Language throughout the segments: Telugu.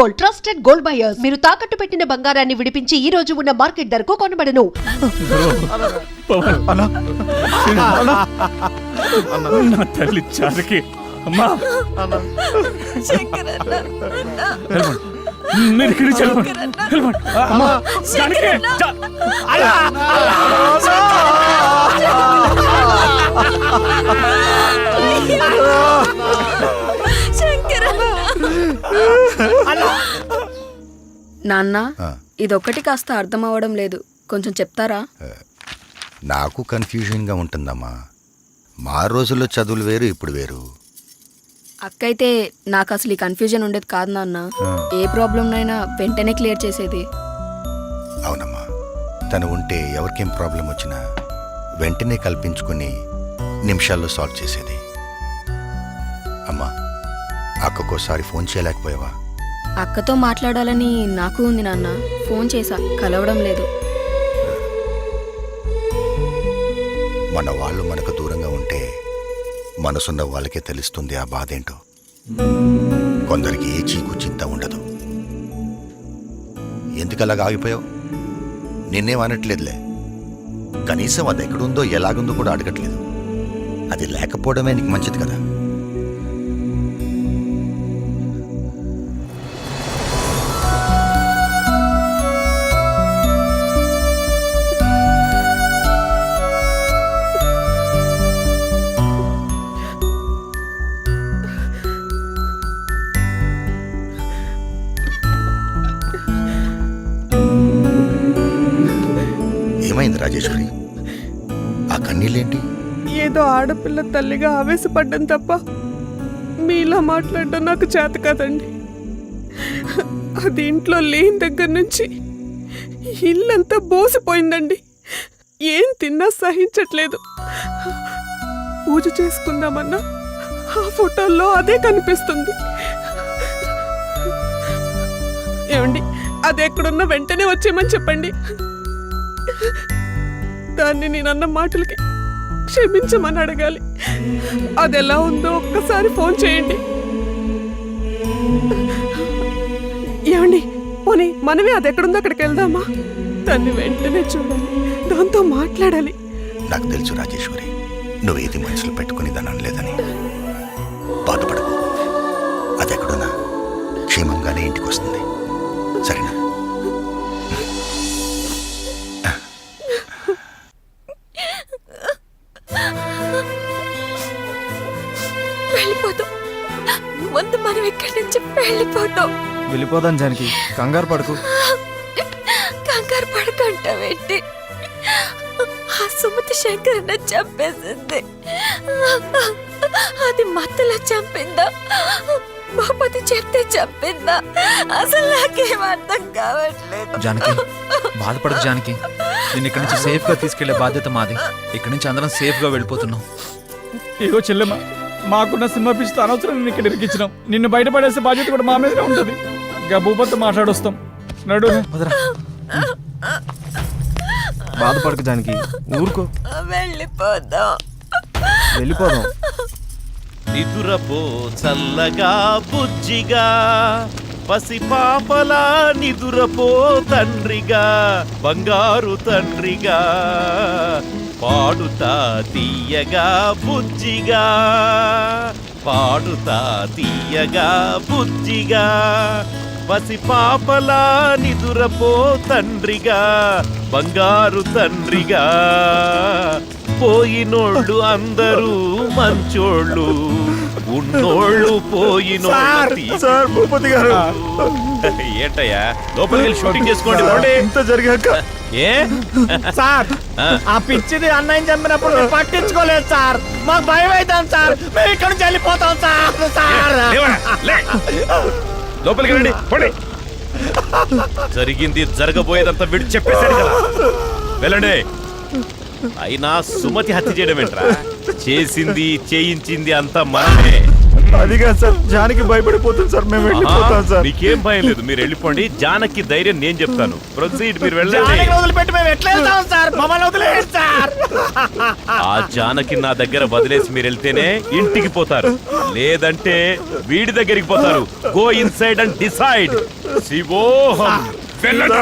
Gold, trusted gold buyers. మీరు తాకట్టు పెట్టిన బంగారాన్ని విడిపించి ఈ రోజు ఉన్న మార్కెట్ ధరకు కొనబడను. నా తల్లి చాలకి అమ్మా, మీరు ఇక్కడి నుంచి నాన్న, ఇదొక్కటి కాస్త అర్థం అవ్వడం లేదు, కొంచెం చెప్తారా? నాకు కన్ఫ్యూజన్గా ఉంటుందమ్మా. మా రోజుల్లో చదువులు వేరు, ఇప్పుడు వేరు. అక్కయితే నాకు అసలు ఈ కన్ఫ్యూజన్ ఉండేది కాదు నాన్న. ఏ ప్రాబ్లంనైనా వెంటనే క్లియర్ చేసేది. అవునమ్మా, తను ఉంటే ఎవరికేం ప్రాబ్లం వచ్చినా వెంటనే కల్పించుకుని నిమిషాల్లో సాల్వ్ చేసేది. అమ్మా, అక్కకోసారి ఫోన్ చేయలేకపోయావా? అక్కతో మాట్లాడాలని నాకు ఉంది నాన్న, ఫోన్ చేశా, కలవడం లేదు. మన వాళ్ళు మనకు దూరంగా ఉంటే మనసున్న వాళ్ళకే తెలుస్తుంది ఆ బాధ ఏంటో. కొందరికి ఏ చీకు చింత ఉండదు. ఎందుకలాగా ఆగిపోయావు? నిన్నేం అనట్లేదులే, కనీసం అది ఎక్కడుందో ఎలాగుందో కూడా అడగట్లేదు. అది లేకపోవడమే నీకు మంచిది కదా. ఏమైంది రాజేశ్వరి? ఆ కన్నీళ్ళేంటి? ఏదో ఆడపిల్ల తల్లిగా ఆవేశపడ్డం తప్ప మీలా మాట్లాడడం నాకు చేత కాదండి. అది ఇంట్లో లేని దగ్గర నుంచి ఇల్లంతా బోసిపోయిందండి. ఏం తిన్నా సహించట్లేదు. పూజ చేసుకుందామన్నా ఆ ఫోటోల్లో అదే కనిపిస్తుంది. ఏమండి, అది ఎక్కడున్నా వెంటనే వచ్చేయమని చెప్పండి. దాన్ని నేనన్న మాటలకి క్షమించమని అడగాలి. అది ఎలా ఉందో ఒక్కసారి ఫోన్ చేయండి. ఏమండి, పోనీ మనమే అది ఎక్కడుందో అక్కడికి వెళ్దామా? దాన్ని వెంటనే చూడాలి, దాంతో మాట్లాడాలి. నాకు తెలుసు రాజేశ్వరి, నువ్వేది మనసులో పెట్టుకుని దాన్ని అనలేదని. బాధపడకు, అది ఎక్కడున్నా క్షేమంగానే ఇంటికి వస్తుంది, సరేనా? వెళ్ళిపోతాం, ముందు మనం ఇక్కడి నుంచి వెళ్ళిపోతాం. వెళ్ళిపోదాం జానకి, కంగారు పడకు. కంగారు పడకంటావేంటి? ఆ సుమతి శంకరన్న చంపేసింది. అది మత్తులో చంపిందా, బాపతి చెప్తే చంపిందా? అసలు నాకేం అర్థం కావట్లేదు. జానకి, బాధపడకు జానకి, నేను ఇక్కడి నుంచి సేఫ్ గా తీసుకెళ్లే బాధ్యత మాది. ఇక్కడి నుంచి అందరం సేఫ్ గా వెళ్ళిపోతున్నాం. ఇగో చెల్లెమ్మ, మాకున్న సినిమా పిచ్చితో అనవసరం నిన్ను ఇక్కడ ఇరికించినాం. నిన్ను బయటపడేసే బాధ్యత కూడా మా మీదనే ఉంటుంది. ఇంకా భూపతితో మాట్లాడొస్తాం. నడు. బాధపడకు జానకి, ఊరుకో. వెళ్ళిపోదాం. వెళ్ళిపోదాం. నిదురపో చల్లగా బుజ్జిగా, పసిపాపలా నిదురపో తండ్రిగా, బంగారు తండ్రిగా, పాడుతా తీయగా బుజ్జిగా, పాడుతా తీయగా బుజ్జిగా, పసిపాపలా నిదురపో తండ్రిగా, బంగారు తండ్రిగా. పోయినోళ్ళు అందరూ మంచోళ్ళు, ఉన్నోళ్ళు పోయినోళ్ళు. సార్, భూపతి గారు. ఏంటయ్యా, లోపలికి వెళ్ళి షూటింగ్ చేసుకోండి. ఇంత జరిగాక ఏ సార్, ఆ పిచ్చిది అన్నయ్య చంపినప్పుడు మేము పట్టించుకోలేదు సార్. మాకు భయం అవుతాం సార్. మేము ఇక్కడ నుంచి వెళ్ళిపోతాం సార్. లోపలికి రండి, పోండి. జరిగింది జరగబోయేదంతా వీడు చెప్పేశాడు కదా, వెళ్ళండి. అయినా సుమతి హత్య చేయడం ఏంట్రా? చేసింది చేయించింది అంతా మనమే. అది కాదు సార్, జానికి భయపడిపోతుంది సార్, మేము వెళ్ళిపోతాం సార్. మీకేం భయం లేదు, మీరు వెళ్ళిపోండి. జానకి ధైర్యం నేను చెప్తాను. ప్రొసీడ్, మీరు వెళ్ళండి. వదిలిపెట్టి మేము ఎట్లా వెళ్తాం సార్? మమ్మల్ని వదిలేయండి సార్. ఆ జానకి నా దగ్గర వదిలేసి మీరు వెళ్తేనే ఇంటికి పోతారు, లేదంటే వీడి దగ్గరికి పోతారు. Go inside and decide. శివోహం. వెళ్ళండి.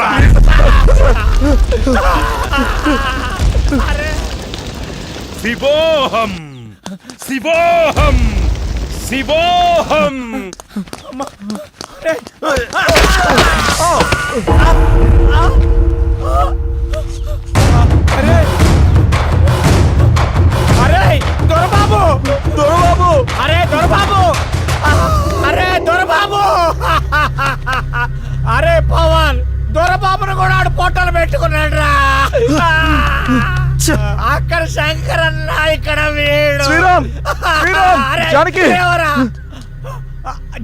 శివోహం శివోహం శివోహం. అరే దొరబాబు, దొరబాబు, అరే దొరబాబు, అరే దొరబాబు, అరే పవన్, దొరబాబును కూడా ఆడు పొట్టలు పెట్టుకున్నాడు రా. అక్కడ శంకర్ అన్న, ఇక్కడ వీడు. శ్రీరామ్, శ్రీరామ్, జానకి,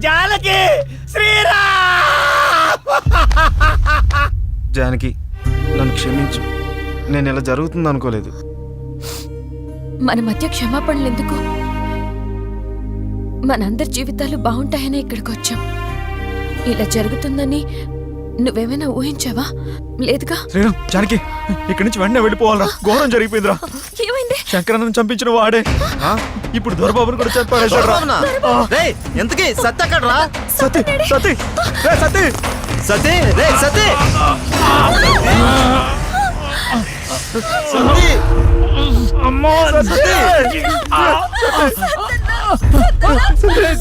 జానకి, శ్రీరామ్. జానకి, నన్ను క్షమించు. నేను ఇలా జరుగుతుంది అనుకోలేదు. మన మధ్య క్షమాపణలు ఎందుకు? మనందరి జీవితాలు బాగుంటాయని ఇక్కడికి వచ్చాం. ఇలా జరుగుతుందని నువ్వేమైనా ఊహించావా? లేదుగా. శ్రీరామ్, జానకి, ఇక్కడి నుంచి వెంటనే వెళ్ళిపోవాలరా. ఘోరం జరిగిపోయిందిరా. ఏమైంది? శంకరన్నను చంపించిన వాడే ఇప్పుడు దొరబాబుని కూడా చంపాడు. ఎంతకీ సత్తి అక్కడ్రా? సతీ, సతీ, రే సతీ, సతీ, రే సతీ, అమ్మో సతీ,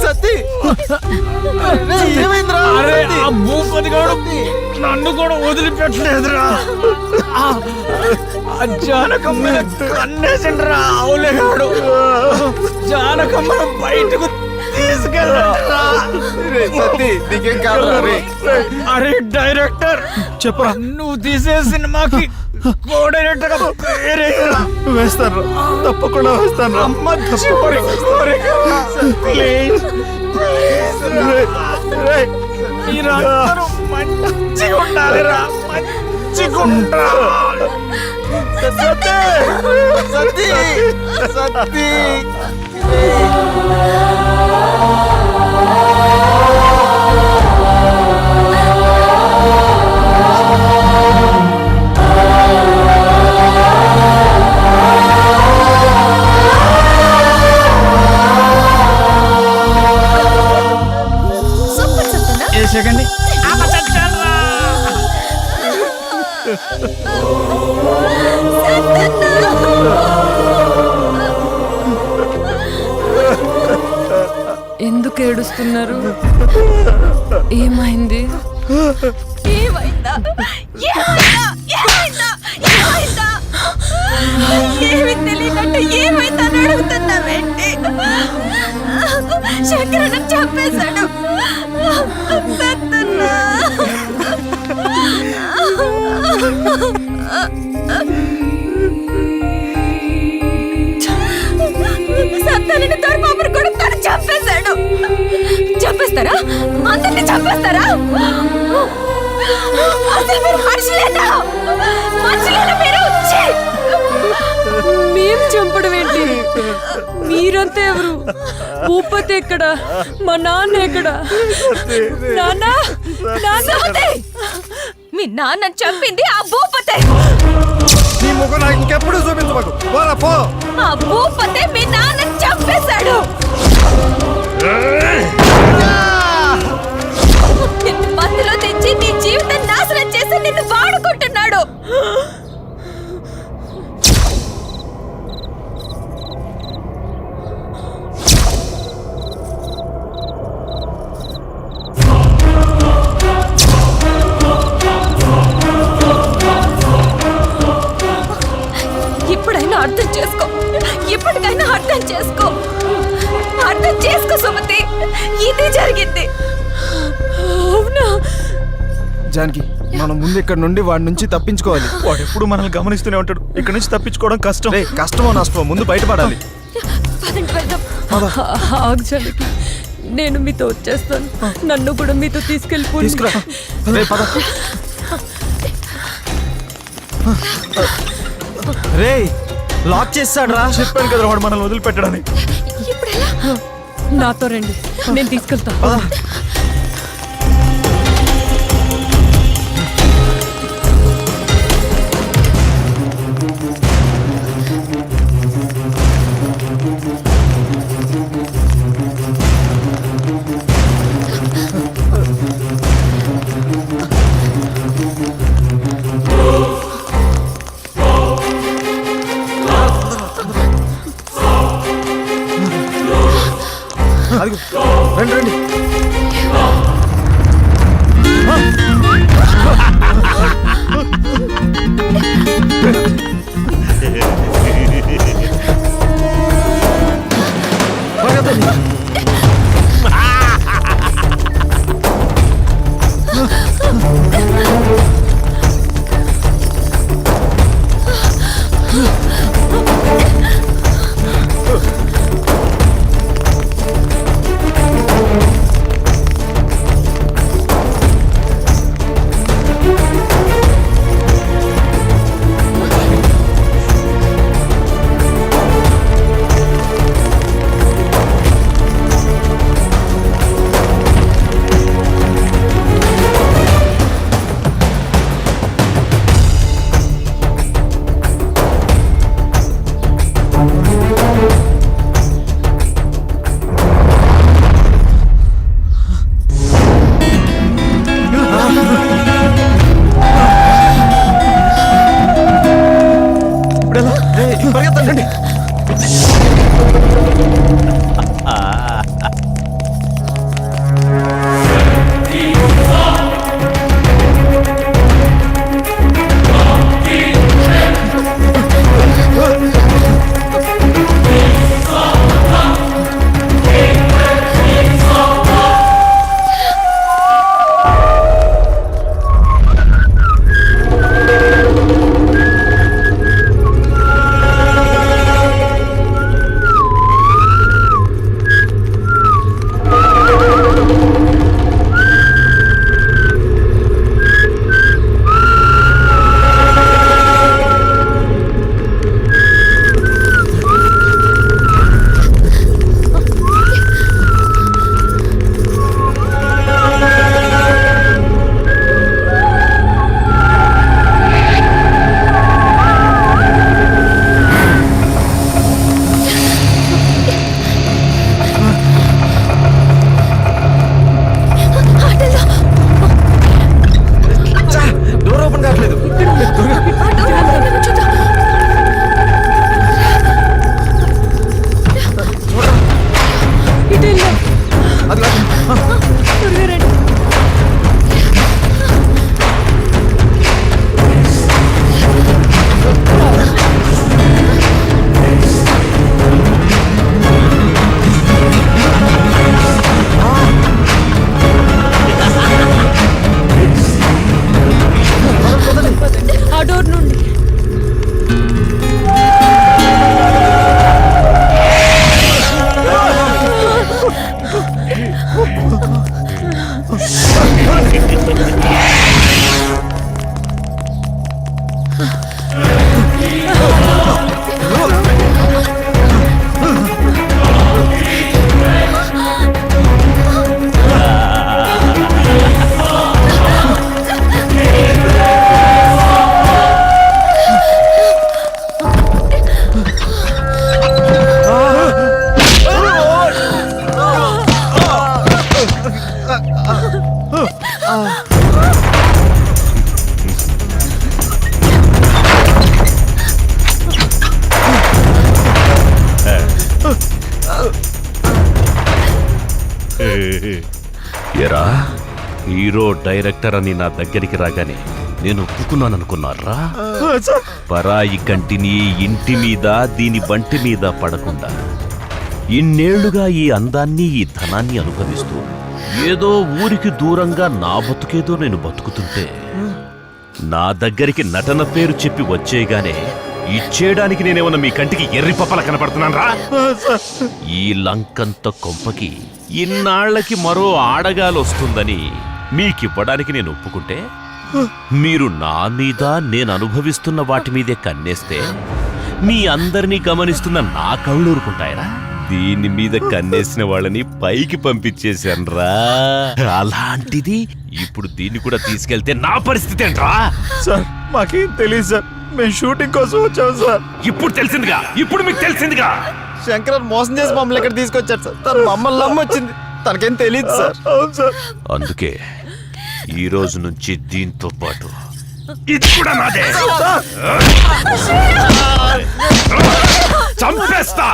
సత్తి, ఏమైందిరా? అరే ఆ భూపతి గారు నన్ను కూడా వదిలిపెట్టలేదురా. ఆ జానకమ్మ కన్నేసిండ్రా అవులేగాడు. జానకమ్మను బయటకు తీసుకెళ్ళరా. సత్తి, నీకేం కావాలి? అరే డైరెక్టర్, చెప్పరా. నువ్వు తీసే సినిమాకి కోఆర్డినేటర్ గా పేరేరా. వేస్తాను, తప్పకుండా వేస్తాను. అమ్మ చివరి కోరికరా. ప్లీజ్, ప్లీజ్ రా. మీరందరూ మంచిగా ఉండాలిరా, మంచిగా ఉండాలి. సత్తి, సత్తి, సత్తి. సూపర్ సత్తనా? ఏ సెకండ్ ఎందుకు ఏడుస్తున్నారు? ఏమైంది? ఏమైందా? ఏమైందా? ఏమైందా? ఏమైందా? ఏమి తెలియనట్టు ఏమైందని అడుగుతున్నావేంటి? శంకరన్న చంపేశాడు. సత్తన్నా, సత్తన్నని దొరబాబుని కూడా తను చంపేశాడు. చంపేస్తారా? అందరినీ చంపేస్తారా? అసలు మీరు మనుషులేనా? మనుషులేనా మీరు? మేం చంపడం ఏంటి? మీరంతా ఎవరు? భూపతి ఎక్కడ? మా నాన్న ఎక్కడ? నాన్న, నాన్న, మీ నాన్న చంపింది ఆ భూపతే. నీ ముఖం నాకు ఇంకెప్పుడు చూపించమాకు. పోరా, పో. ఆ భూపతే మీ నాన్న చంపేశాడు. నిన్ను మత్తులో తెచ్చి నీ జీవితం నాశనం చేసి నిన్ను వాడుకుంటున్నాడు. ఇప్పుడైనా అర్థం చేసుకో. ఇప్పటికైనా అర్థం చేసుకో. అర్థం చేసుకో సుమతి, ఇది జరిగింది. అవునా? జానకి, మనం ముందు ఇక్కడ నుండి వాడి నుంచి తప్పించుకోవాలి. వాడు ఎప్పుడు మనల్ని గమనిస్తూనే ఉంటాడు. ఇక్కడ నుంచి తప్పించుకోవడం కష్టం. రే, కష్టమో నష్టమో ముందు బయటపడాలి. పదండి వెళ్దాం. ఆగు జానకి, నేను మీతో వచ్చేస్తాను. నన్ను కూడా మీతో తీసుకెళ్ళిపోయి తీసుకురా. రే, పద. రే, లాక్ చేస్తాడు రా. చెప్పాను కదా వాడు మనల్ని వదిలిపెట్టడని. ఇప్పుడెలా? నాతో రండి, నేను తీసుకెళ్తా. రండి రండి. పరిగెత్తండి. డోర్ ఓపెన్ కావట్లేదు. అది ఆ డోర్ నుండి. ఎరా హీరో డైరెక్టర్ అని నా దగ్గరికి రాగానే నేను ఒప్పుకున్నాను అనుకున్నారా? పరాయి కంటిని ఇంటి మీద దీని బంటి మీద పడకుండా ఇన్నేళ్లుగా ఈ అందాన్ని ఈ ధనాన్ని అనుభవిస్తూ ఏదో ఊరికి దూరంగా నా బతుకేదో నేను బతుకుతుంటే నా దగ్గరికి నటన పేరు చెప్పి వచ్చేగానే ఇచ్చేయడానికి నేనేమన్నా మీ కంటికి ఎర్రి పప్పల కనపడుతున్నాను రా? ఈ లంకంత కొంపకి ఇన్నాళ్లకి మరో ఆడగాలొస్తుందని మీకివ్వడానికి నేను ఒప్పుకుంటే మీరు నా మీద నేను అనుభవిస్తున్న వాటి మీదే కన్నేస్తే మీ అందరినీ గమనిస్తున్న నా కళ్ళూరుకుంటాయరా? దీని మీద కన్నేసిన వాళ్ళని పైకి పంపించేశాన్రా. అలాంటిది ఇప్పుడు దీన్ని కూడా తీసుకెళ్తే నా పరిస్థితి ఏంట్రా? సార్ మాకేం తెలియదు సార్, మేము షూటింగ్ కోసం వచ్చాము సార్. ఇప్పుడు తెలిసిందిగా, ఇప్పుడు మీకు తెలిసిందిగా. శంకర్ మోసం చేసి మమ్మల్ని ఇక్కడ తీసుకొచ్చారు సార్. తను మమ్మల్ని నమ్మొచ్చింది, తనకేం తెలియదు సార్. అవును సార్. అందుకే ఈ రోజు నుంచి దీంతో పాటు ఇది కూడా నాదే. చంపేస్తా.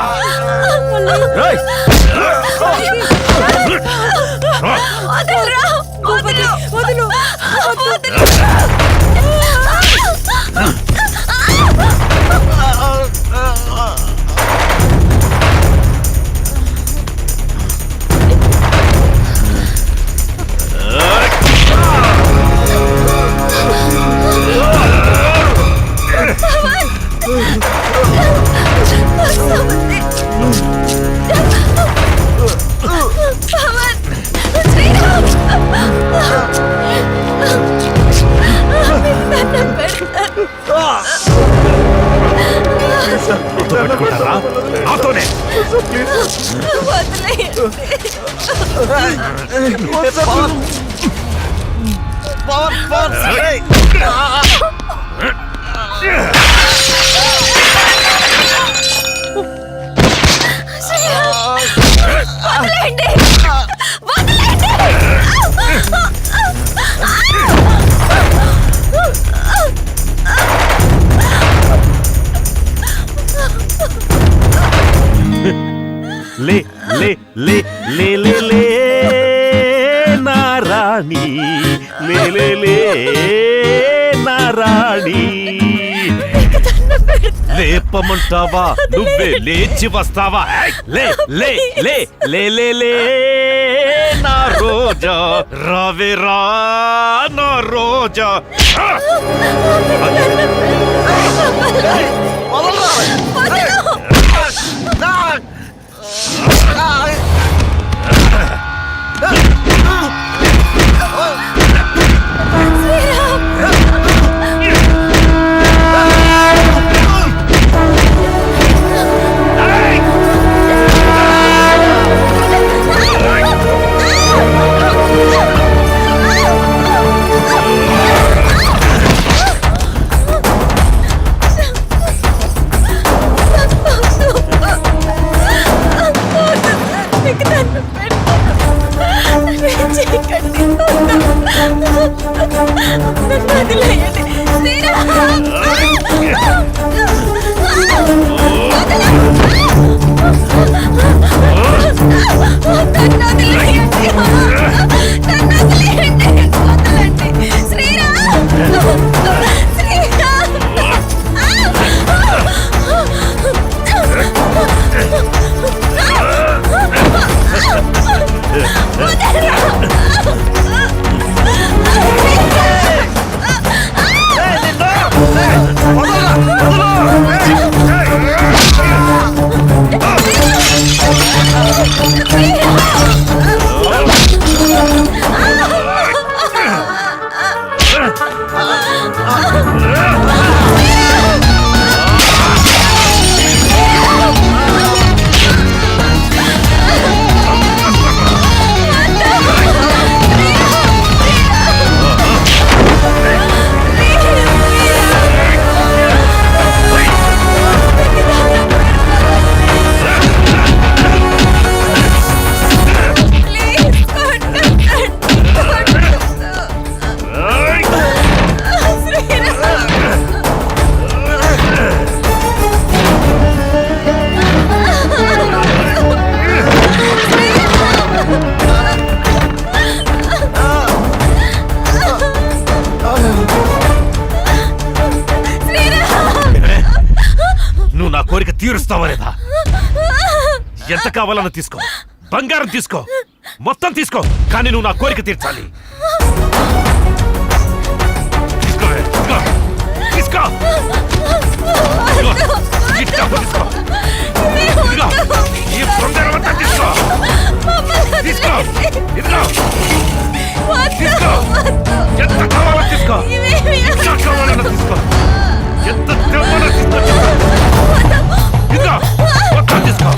వదలరా, వదలు, వదలు, వదలు. పెట్టుకుంటారా? నాతోనే. లే లే లే లే లే లే నారాణి, లే లే లే నారాణి. లేపమంటావా, నువ్వే లేచి వస్తావా? లే లే లే లే లే లే నా రోజా, రావే రా నా రోజా. కోరిక తీరుస్తావా లేదా? ఎంత కావాలన్నా తీసుకో, బంగారం తీసుకో, మొత్తం తీసుకో, కానీ నువ్వు నా కోరిక తీర్చాలి. తీసుకో, ఈ బంగారం అంతా తీసుకో, తీసుకో, తీసుకో, ఎంత కావాలో తీసుకో, ఎంత కావాలన్నా తీసుకో, ఎంత కావాలో తీసుకో, మొత్తం తీసుకో.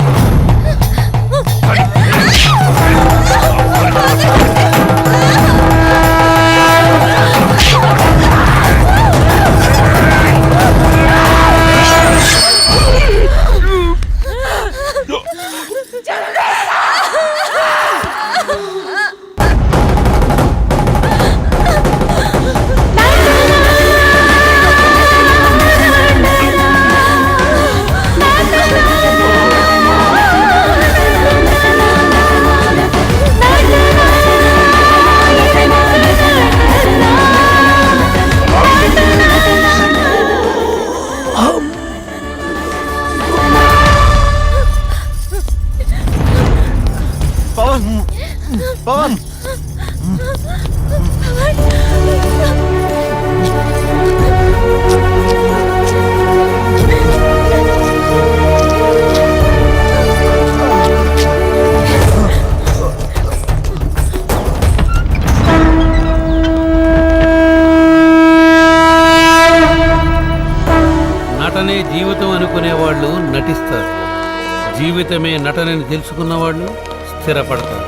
జీవితమే నటనని తెలుసుకున్న వాళ్ళు స్థిరపడతారు.